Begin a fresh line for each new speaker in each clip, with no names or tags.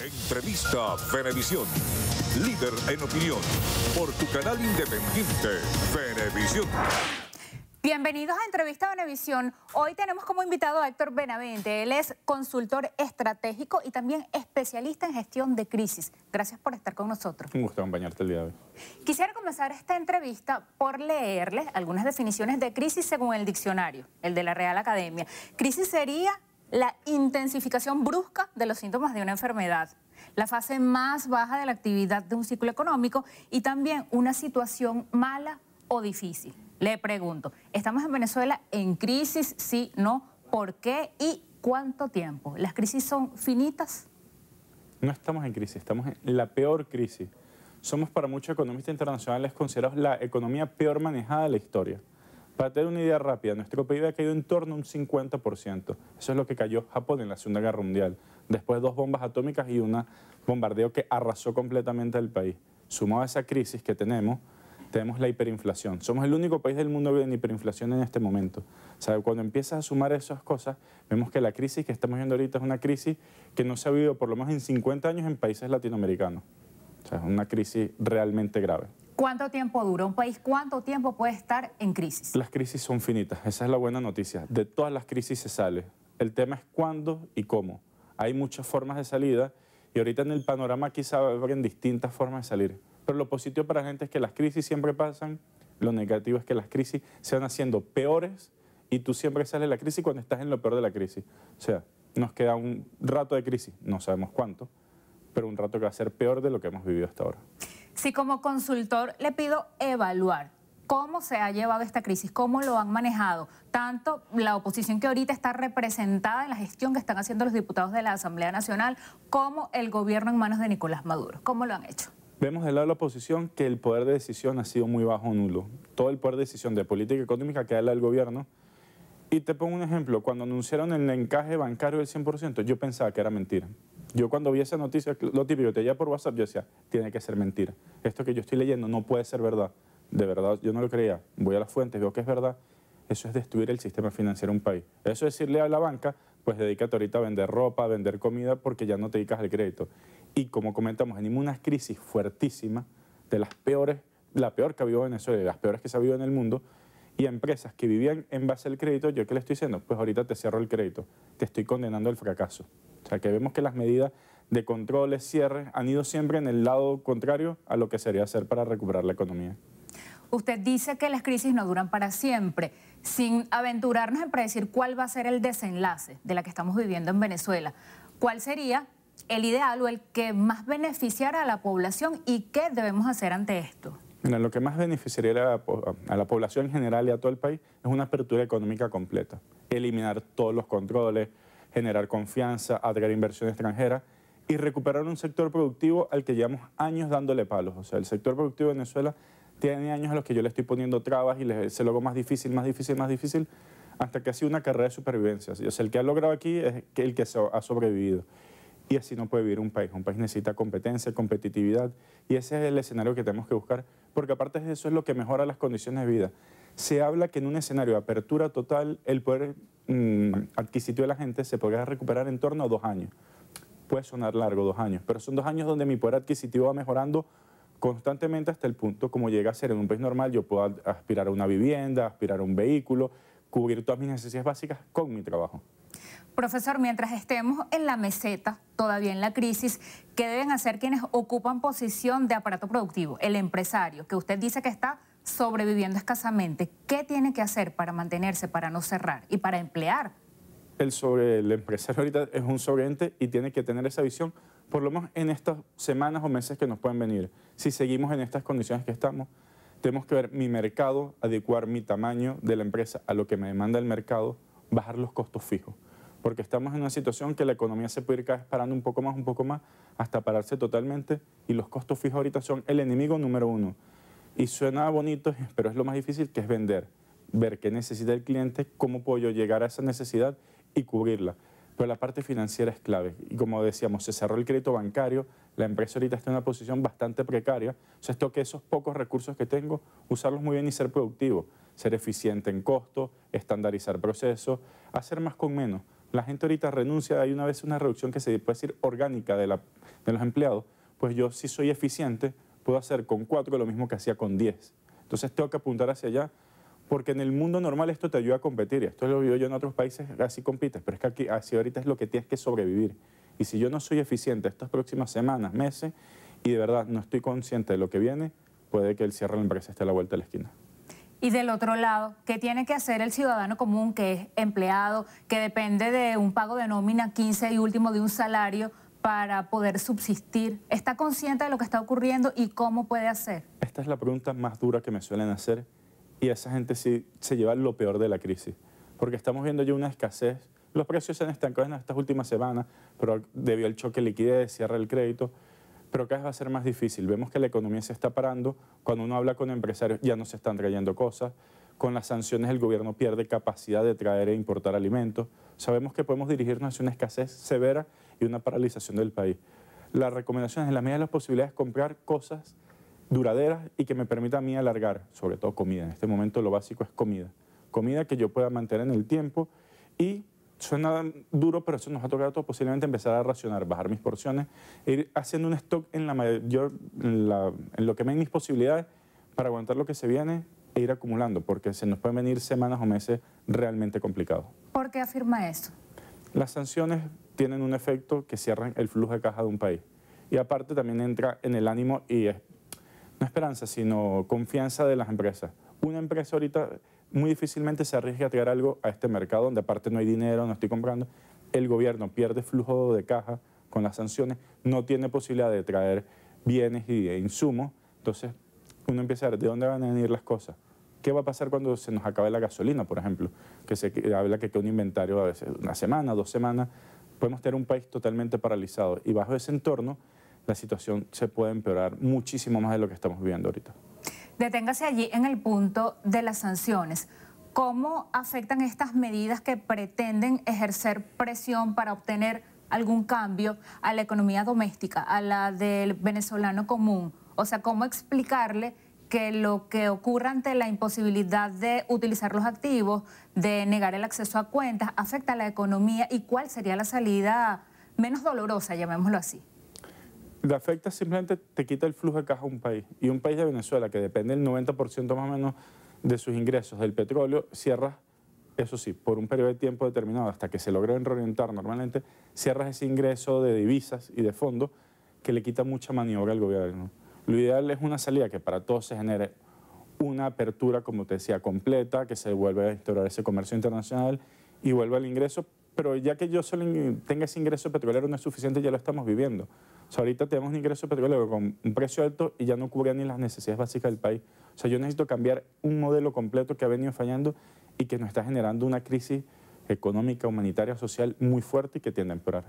Entrevista Venevisión. Líder en opinión. Por tu canal independiente, Venevisión.
Bienvenidos a Entrevista Venevisión. Hoy tenemos como invitado a Héctor Benavente. Él es consultor estratégico y también especialista en gestión de crisis. Gracias por estar con nosotros.
Un gusto acompañarte el día de hoy.
Quisiera comenzar esta entrevista por leerles algunas definiciones de crisis según el diccionario, el de la Real Academia. Crisis sería la intensificación brusca de los síntomas de una enfermedad, la fase más baja de la actividad de un ciclo económico y también una situación mala o difícil. Le pregunto, ¿estamos en Venezuela en crisis? Sí, no, ¿por qué y cuánto tiempo? ¿Las crisis son finitas?
No estamos en crisis, estamos en la peor crisis. Somos para muchos economistas internacionales considerados la economía peor manejada de la historia. Para tener una idea rápida, nuestro PIB ha caído en torno a un 50%. Eso es lo que cayó Japón en la Segunda Guerra Mundial, después de 2 bombas atómicas y un bombardeo que arrasó completamente el país. Sumado a esa crisis que tenemos la hiperinflación. Somos el único país del mundo que vive en hiperinflación en este momento. O sea, cuando empiezas a sumar esas cosas, vemos que la crisis que estamos viendo ahorita es una crisis que no se ha vivido por lo menos en 50 años en países latinoamericanos. O sea, es una crisis realmente grave.
¿Cuánto tiempo dura un país? ¿Cuánto tiempo puede estar en crisis?
Las crisis son finitas, esa es la buena noticia. De todas las crisis se sale. El tema es cuándo y cómo. Hay muchas formas de salida y ahorita en el panorama quizá habrán distintas formas de salir. Pero lo positivo para la gente es que las crisis siempre pasan, lo negativo es que las crisis se van haciendo peores y tú siempre sales de la crisis cuando estás en lo peor de la crisis. O sea, nos queda un rato de crisis, no sabemos cuánto, pero un rato que va a ser peor de lo que hemos vivido hasta ahora.
Si como consultor le pido evaluar cómo se ha llevado esta crisis, cómo lo han manejado, tanto la oposición que ahorita está representada en la gestión que están haciendo los diputados de la Asamblea Nacional, como el gobierno en manos de Nicolás Maduro, ¿cómo lo han hecho?
Vemos del lado de la oposición que el poder de decisión ha sido muy bajo o nulo. Todo el poder de decisión de política económica queda en el gobierno. Y te pongo un ejemplo, cuando anunciaron el encaje bancario del 100%, yo pensaba que era mentira. Yo cuando vi esa noticia, lo típico, te llega por WhatsApp, yo decía, tiene que ser mentira. Esto que yo estoy leyendo no puede ser verdad. De verdad, yo no lo creía. Voy a las fuentes, veo que es verdad. Eso es destruir el sistema financiero de un país. Eso es decirle a la banca, pues dedícate ahorita a vender ropa, a vender comida, porque ya no te dedicas al crédito. Y como comentamos, en una crisis fuertísima, de las peores, la peor que ha habido en Venezuela, de las peores que se ha habido en el mundo, y empresas que vivían en base al crédito, ¿yo qué le estoy diciendo? Pues ahorita te cierro el crédito, te estoy condenando al fracaso. O sea, que vemos que las medidas de controles, cierres, han ido siempre en el lado contrario a lo que sería hacer para recuperar la economía.
Usted dice que las crisis no duran para siempre, sin aventurarnos en predecir cuál va a ser el desenlace de la que estamos viviendo en Venezuela. ¿Cuál sería el ideal o el que más beneficiara a la población y qué debemos hacer ante esto?
Mira, lo que más beneficiaría a la población en general y a todo el país es una apertura económica completa. Eliminar todos los controles, generar confianza, atraer inversión extranjera y recuperar un sector productivo al que llevamos años dándole palos. O sea, el sector productivo de Venezuela tiene años a los que yo le estoy poniendo trabas y se lo hago más difícil, hasta que ha sido una carrera de supervivencia. O sea, el que ha logrado aquí es el que ha sobrevivido. Y así no puede vivir un país. Un país necesita competencia, competitividad, y ese es el escenario que tenemos que buscar, porque aparte de eso es lo que mejora las condiciones de vida. Se habla que en un escenario de apertura total, el poder adquisitivo de la gente se podría recuperar en torno a 2 años. Puede sonar largo, 2 años, pero son 2 años donde mi poder adquisitivo va mejorando constantemente hasta el punto como llega a ser en un país normal. Yo puedo aspirar a una vivienda, aspirar a un vehículo, cubrir todas mis necesidades básicas con mi trabajo.
Profesor, mientras estemos en la meseta, todavía en la crisis, ¿qué deben hacer quienes ocupan posición de aparato productivo? El empresario, que usted dice que está sobreviviendo escasamente, ¿qué tiene que hacer para mantenerse, para no cerrar y para emplear?
El empresario ahorita es un sobreviviente y tiene que tener esa visión, por lo menos en estas semanas o meses que nos pueden venir. Si seguimos en estas condiciones que estamos, tenemos que ver mi mercado, adecuar mi tamaño de la empresa a lo que me demanda el mercado, bajar los costos fijos. Porque estamos en una situación que la economía se puede ir cada vez parando un poco más, hasta pararse totalmente, y los costos fijos ahorita son el enemigo número 1. Y suena bonito, pero es lo más difícil, que es vender. Ver qué necesita el cliente, cómo puedo yo llegar a esa necesidad y cubrirla. Pero la parte financiera es clave. Y como decíamos, se cerró el crédito bancario, la empresa ahorita está en una posición bastante precaria. O sea, tengo que esos pocos recursos que tengo, usarlos muy bien y ser productivo. Ser eficiente en costo, estandarizar procesos, hacer más con menos. La gente ahorita renuncia, hay una reducción que se puede decir orgánica de de los empleados, pues yo si soy eficiente puedo hacer con 4 lo mismo que hacía con 10. Entonces tengo que apuntar hacia allá, porque en el mundo normal esto te ayuda a competir, y esto lo vivo yo en otros países, así compites, pero es que aquí, así ahorita es lo que tienes que sobrevivir. Y si yo no soy eficiente estas próximas semanas, meses, y de verdad no estoy consciente de lo que viene, puede que el cierre de la empresa esté a la vuelta de la esquina.
Y del otro lado, ¿qué tiene que hacer el ciudadano común que es empleado, que depende de un pago de nómina 15 y último de un salario para poder subsistir? ¿Está consciente de lo que está ocurriendo y cómo puede hacer?
Esta es la pregunta más dura que me suelen hacer, y esa gente sí se lleva lo peor de la crisis, porque estamos viendo ya una escasez. Los precios se han estancado en estas últimas semanas, pero debido al choque de liquidez, cierre el crédito, pero cada vez va a ser más difícil. Vemos que la economía se está parando. Cuando uno habla con empresarios ya no se están trayendo cosas. Con las sanciones el gobierno pierde capacidad de traer e importar alimentos. Sabemos que podemos dirigirnos hacia una escasez severa y una paralización del país. La recomendación es, en la medida de las posibilidades, comprar cosas duraderas y que me permita a mí alargar, sobre todo comida. En este momento lo básico es comida. Comida que yo pueda mantener en el tiempo, y suena duro, pero eso nos ha tocado posiblemente empezar a racionar, bajar mis porciones, e ir haciendo un stock en lo que me den mis posibilidades para aguantar lo que se viene e ir acumulando, porque se nos pueden venir semanas o meses realmente complicados.
¿Por qué afirma eso?
Las sanciones tienen un efecto que cierran el flujo de caja de un país, y aparte también entra en el ánimo y no esperanza, sino confianza de las empresas. Una empresa ahorita muy difícilmente se arriesga a traer algo a este mercado donde aparte no hay dinero, no estoy comprando. El gobierno pierde flujo de caja con las sanciones, no tiene posibilidad de traer bienes y insumos. Entonces uno empieza a ver de dónde van a venir las cosas. ¿Qué va a pasar cuando se nos acabe la gasolina, por ejemplo? Que se habla que queda un inventario a veces una semana, 2 semanas. Podemos tener un país totalmente paralizado, y bajo ese entorno la situación se puede empeorar muchísimo más de lo que estamos viviendo ahorita.
Deténgase allí en el punto de las sanciones. ¿Cómo afectan estas medidas que pretenden ejercer presión para obtener algún cambio a la economía doméstica, a la del venezolano común? O sea, ¿cómo explicarle que lo que ocurre ante la imposibilidad de utilizar los activos, de negar el acceso a cuentas, afecta a la economía, y cuál sería la salida menos dolorosa, llamémoslo así?
Le afecta, simplemente te quita el flujo de caja a un país. Y un país de Venezuela que depende del 90% más o menos de sus ingresos del petróleo, cierras, eso sí, por un periodo de tiempo determinado, hasta que se logre reorientar normalmente, cierras ese ingreso de divisas y de fondos que le quita mucha maniobra al gobierno. Lo ideal es una salida que para todos se genere una apertura, como te decía, completa, que se vuelva a instaurar ese comercio internacional y vuelva el ingreso. Pero ya que yo solo tenga ese ingreso petrolero no es suficiente, ya lo estamos viviendo. O sea, ahorita tenemos un ingreso petrolero con un precio alto y ya no cubre ni las necesidades básicas del país. O sea, yo necesito cambiar un modelo completo que ha venido fallando y que nos está generando una crisis económica, humanitaria, social muy fuerte y que tiende a empeorar.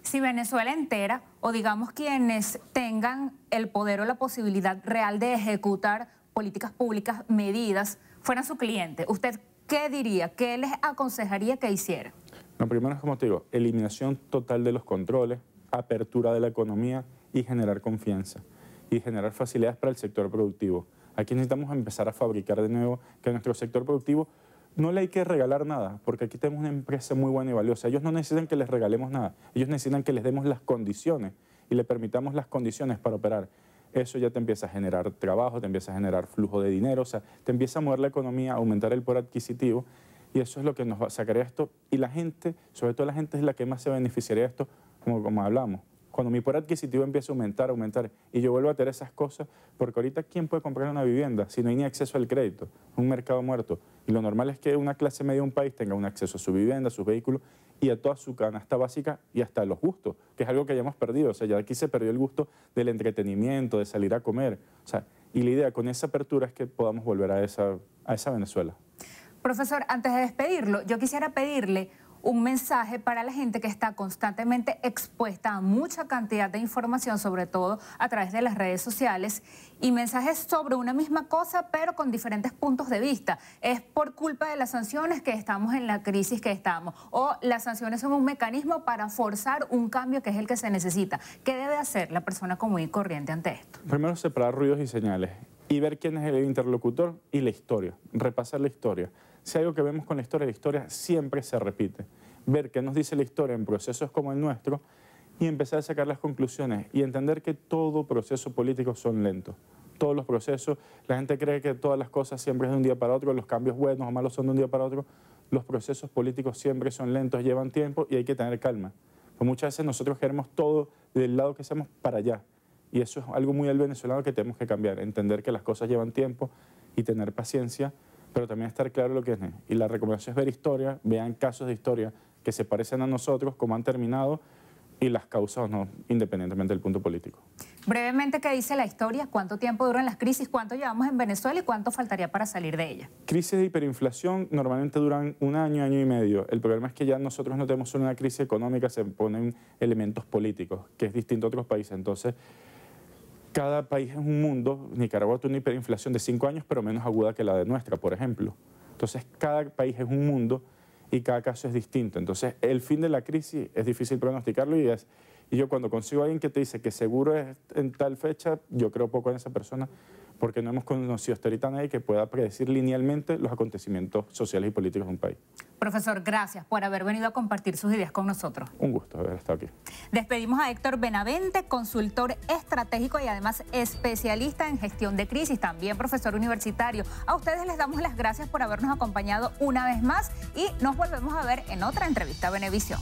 Si Venezuela entera, o digamos quienes tengan el poder o la posibilidad real de ejecutar políticas públicas, medidas, fueran su cliente, ¿usted qué diría? ¿Qué les aconsejaría que hiciera?
Lo primero es, como te digo, eliminación total de los controles, apertura de la economía y generar confianza y generar facilidades para el sector productivo. Aquí necesitamos empezar a fabricar de nuevo, que nuestro sector productivo no le hay que regalar nada, porque aquí tenemos una empresa muy buena y valiosa. Ellos no necesitan que les regalemos nada, ellos necesitan que les demos las condiciones y le permitamos las condiciones para operar. Eso ya te empieza a generar trabajo, te empieza a generar flujo de dinero, o sea, te empieza a mover la economía, a aumentar el poder adquisitivo, y eso es lo que nos va a sacar esto. Y la gente, sobre todo la gente, es la que más se beneficiaría de esto, como hablamos. Cuando mi poder adquisitivo empieza a aumentar, y yo vuelvo a tener esas cosas, porque ahorita ¿quién puede comprar una vivienda si no hay ni acceso al crédito? Un mercado muerto. Y lo normal es que una clase media de un país tenga un acceso a su vivienda, a sus vehículos y a toda su canasta básica y hasta a los gustos, que es algo que ya hemos perdido. O sea, ya aquí se perdió el gusto del entretenimiento, de salir a comer. O sea, y la idea con esa apertura es que podamos volver a esa Venezuela.
Profesor, antes de despedirlo, yo quisiera pedirle un mensaje para la gente que está constantemente expuesta a mucha cantidad de información, sobre todo a través de las redes sociales, y mensajes sobre una misma cosa, pero con diferentes puntos de vista. Es por culpa de las sanciones que estamos en la crisis que estamos, o las sanciones son un mecanismo para forzar un cambio que es el que se necesita. ¿Qué debe hacer la persona común y corriente ante esto?
Primero, separar ruidos y señales y ver quién es el interlocutor y la historia, repasar la historia. Si hay algo que vemos con la historia siempre se repite. Ver qué nos dice la historia en procesos como el nuestro y empezar a sacar las conclusiones y entender que todo proceso político son lentos. Todos los procesos, la gente cree que todas las cosas siempre es de un día para otro, los cambios buenos o malos son de un día para otro. Los procesos políticos siempre son lentos, llevan tiempo y hay que tener calma. Pues muchas veces nosotros queremos todo del lado que seamos para allá. Y eso es algo muy del venezolano que tenemos que cambiar, entender que las cosas llevan tiempo y tener paciencia, pero también estar claro lo que es. Y la recomendación es ver historia, vean casos de historia que se parecen a nosotros, cómo han terminado y las causas, no, independientemente del punto político.
Brevemente, ¿qué dice la historia? ¿Cuánto tiempo duran las crisis? ¿Cuánto llevamos en Venezuela y cuánto faltaría para salir de ella?
Crisis de hiperinflación normalmente duran un año, año y medio. El problema es que ya nosotros no tenemos solo una crisis económica, se ponen elementos políticos, que es distinto a otros países. Entonces, cada país es un mundo. Nicaragua tiene una hiperinflación de 5 años, pero menos aguda que la de nuestra, por ejemplo. Entonces, cada país es un mundo y cada caso es distinto. Entonces, el fin de la crisis es difícil pronosticarlo y yo cuando consigo a alguien que te dice que seguro es en tal fecha, yo creo poco en esa persona porque no hemos conocido hasta ahorita a nadie que pueda predecir linealmente los acontecimientos sociales y políticos de un país.
Profesor, gracias por haber venido a compartir sus ideas con nosotros.
Un gusto haber estado aquí.
Despedimos a Héctor Benavente, consultor estratégico y además especialista en gestión de crisis, también profesor universitario. A ustedes les damos las gracias por habernos acompañado una vez más y nos volvemos a ver en otra entrevista a Venevisión.